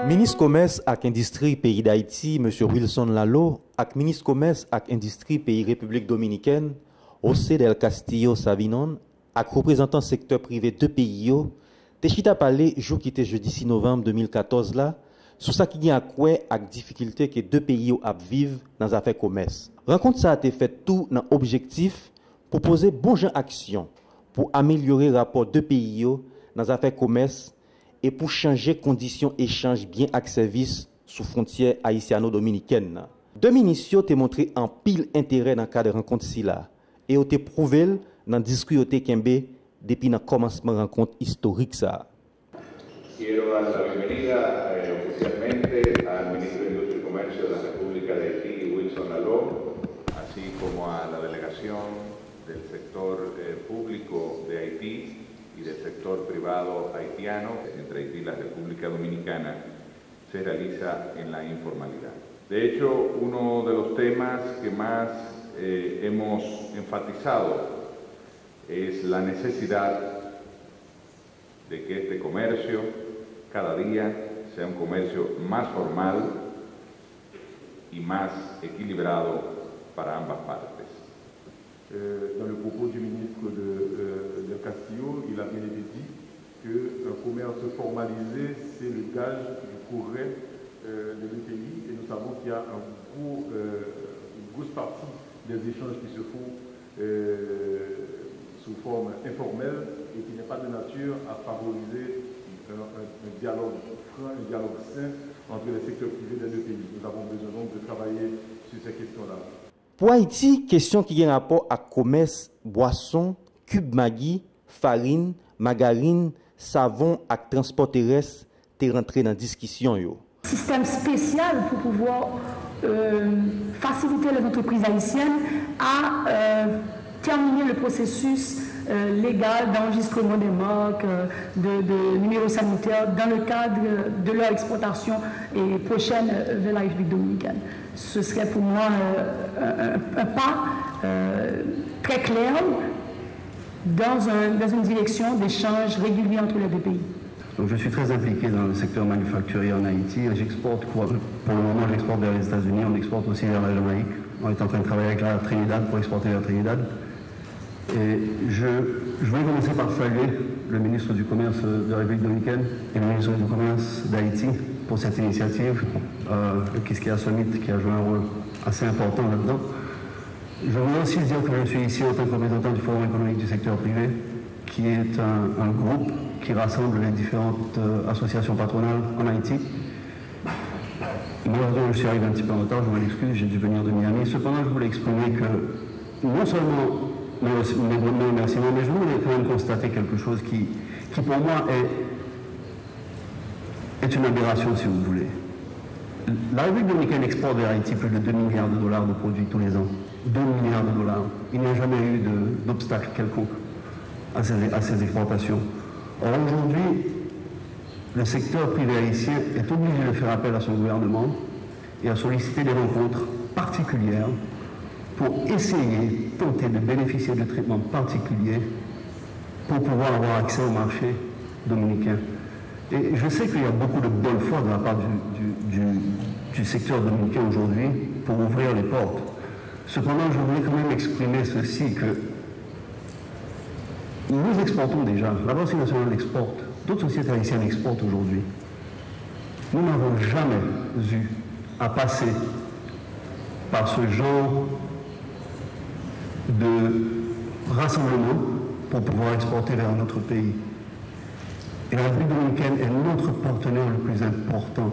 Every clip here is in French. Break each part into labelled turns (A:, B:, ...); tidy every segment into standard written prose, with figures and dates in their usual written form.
A: Ministre Commerce et Industrie Pays d'Haïti, M. Wilson Lalo, et Ministre Commerce et Industrie Pays République Dominicaine, José del Castillo Savinon, et représentant secteur privé de pays, te chita parlé jour qui était jeudi 6 novembre 2014 là, sur ça qui a quoi avec difficulté que deux pays vivent dans les affaires commerce. Rencontre ça a été fait tout dans l'objectif pour poser bon genre action pour améliorer le rapport de pays dans les affaires commerce et pour changer conditions échange bien avec services sous frontière haïtiano-dominicaine. Deux ministres ont montré un pile intérêt dans le cadre de rencontre là et ont prouvé dans le discours de Kembe depuis le commencement de la rencontre historique.
B: Quiero dar la bienvenida oficialmente al Ministro de Industria y Comercio de la República de Haití, Wilson Lalo, así como a la delegación del sector público de Haití y del sector privado haitiano. Entre Haití y la República Dominicana se realiza en la informalidad. De hecho, uno de los temas que más hemos enfatizado es la necesidad de que este comercio cada día sea un comercio más formal y más equilibrado para ambas partes.
C: Dans le propos du ministre de Castillo, il a bien été dit qu'un commerce formalisé, c'est le gage du progrès des deux pays. Et nous savons qu'il y a une grosse partie des échanges qui se font sous forme informelle et qui n'est pas de nature à favoriser un dialogue franc, un dialogue sain entre les secteurs privés des deux pays. Nous avons besoin donc de travailler sur ces questions-là.
A: Pour Haïti, question qui a rapport à commerce, boisson, cube Maggi, farine, margarine, savon et transport terrestre, est rentré dans la discussion.
D: Système spécial pour pouvoir faciliter les entreprises haïtiennes à terminer le processus légal d'enregistrement des marques, de numéros sanitaires dans le cadre de leur exportation et prochaine vers la République dominicaine. Ce serait pour moi un pas très clair dans une direction d'échange régulier entre les deux pays.
E: Donc je suis très impliqué dans le secteur manufacturier en Haïti. J'exporte, pour le moment, j'exporte vers les États-Unis, on exporte aussi vers la Jamaïque. On est en train de travailler avec la Trinidad pour exporter vers Trinidad. Et je voulais commencer par saluer le ministre du Commerce de la République dominicaine et le ministre du Commerce d'Haïti pour cette initiative, le Quisqueya Summit, qui a joué un rôle assez important là-dedans. Je voulais aussi dire que je suis ici en tant que représentant du Forum économique du secteur privé, qui est un groupe qui rassemble les différentes associations patronales en Haïti. Malheureusement, je suis arrivé un petit peu en retard, je m'en excuse, j'ai dû venir de Miami. Cependant, je voulais exprimer que non seulement mes remerciements, mais je voulais quand même constater quelque chose qui pour moi est une aberration, si vous voulez. La République dominicaine exporte vers Haïti plus de 2 milliards de dollars de produits tous les ans. 2 milliards de dollars. Il n'y a jamais eu d'obstacle quelconque à ces exportations. Or aujourd'hui, le secteur privé haïtien est obligé de faire appel à son gouvernement et à solliciter des rencontres particulières pour essayer, tenter de bénéficier de traitements particuliers pour pouvoir avoir accès au marché dominicain. Et je sais qu'il y a beaucoup de bonne foi de la part du secteur dominicain aujourd'hui pour ouvrir les portes. Cependant, je voulais quand même exprimer ceci, que nous exportons déjà, la Banque nationale exporte, d'autres sociétés haïtiennes exportent aujourd'hui. Nous n'avons jamais eu à passer par ce genre de rassemblement pour pouvoir exporter vers un autre pays. Et la République dominicaine est notre partenaire le plus important.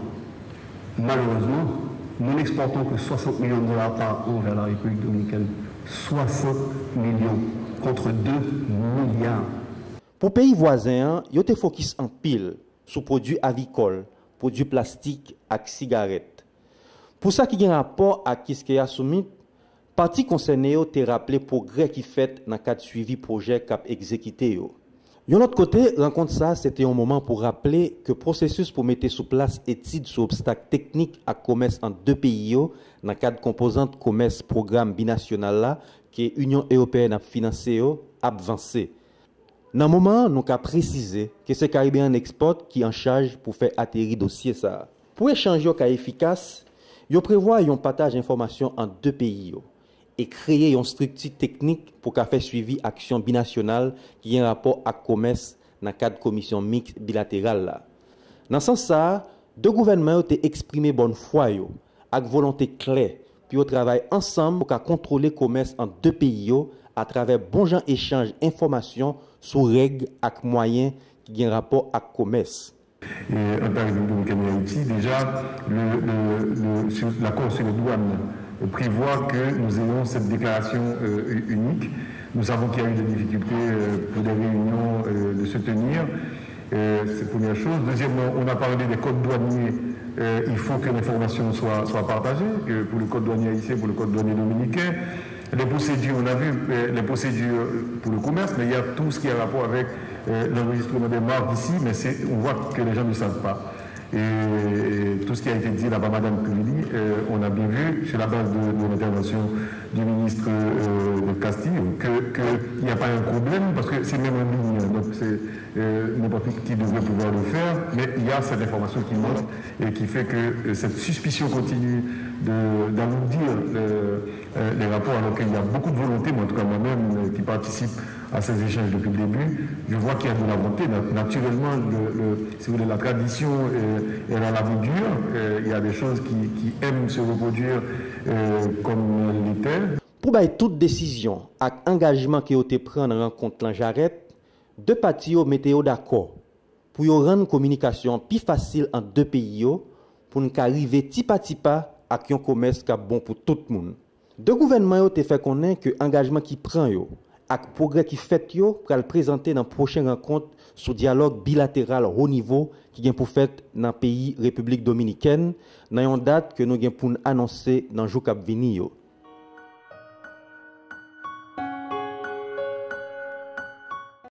E: Malheureusement, nous n'exportons que 60 millions de dollars par an vers la République dominicaine. 60 millions contre 2 milliards.
A: Pour pays voisins, ils ont focus en pile sur produits avicoles, produits plastiques et cigarettes. Pour ça qui a un rapport à Quisqueya Summit, parti concerné ont rappelé le progrès qui fait dans le cadre de suivi projet cap exécuté. De l'autre côté, rencontre ça, c'était un moment pour rappeler que le processus pour mettre sous place études sur obstacles techniques à commerce entre deux pays, dans le cadre de composante commerce programme binational là, que l'Union européenne a financé, a avancé. Dans le moment, nous avons précisé que c'est Caribbean Export qui est en charge pour faire atterrir le dossier. Ça. Pour échanger au cas efficace, yo prévoit un partage d'informations en deux pays et créer une structure technique pour faire suivi action binationale qui a un rapport à commerce dans le cadre de commission mixte bilatérale. Dans ce sens, deux gouvernements ont exprimé bonne foi avec volonté claire puis ils travaillent ensemble pour contrôler le commerce en deux pays à travers bon genre échange d'informations sur règles et moyens qui ont un rapport à commerce.
C: Et en tant que dominicaine et Haïti, déjà, l'accord sur les douanes prévoit que nous ayons cette déclaration unique. Nous savons qu'il y a eu des difficultés pour des réunions de se tenir. C'est la première chose. Deuxièmement, on a parlé des codes douaniers. Il faut que l'information soit partagée, que pour le code douanier haïtien, pour le code douanier dominicain. Les procédures, on a vu les procédures pour le commerce, mais il y a tout ce qui a rapport avec l'enregistrement des marques ici, mais on voit que les gens ne savent pas. Et tout ce qui a été dit là-bas, Mme Kuvili, on a bien vu, sur la base de l'intervention du ministre de Castillo, qu'il n'y a pas un problème, parce que c'est même en ligne, donc c'est n'importe qui devrait pouvoir le faire, mais il y a cette information qui manque et qui fait que cette suspicion continue d'alourdir les rapports, alors qu'il y a beaucoup de volonté, moi en tout cas moi-même qui participe à ces échanges depuis le début, je vois qu'il y a de la volonté. Naturellement, si vous voulez, la tradition est dans la vie dure. Il y a des choses qui aiment se reproduire comme l'était.
A: Pour toute décision et engagement qui a été pris en rencontre en Jarret, deux parties mettent d'accord pour rendre la communication plus facile entre deux pays pour nous arriver petit à pas à un commerce qui est bon pour tout le monde. Deux gouvernements ont fait connaître que l'engagement qui prend et le progrès qui fait pour le présenter dans la prochaine rencontre sur dialogue bilatéral haut niveau qui est pour faire dans le pays République dominicaine dans une date que nous avons pour annoncer dans le jour qui vient.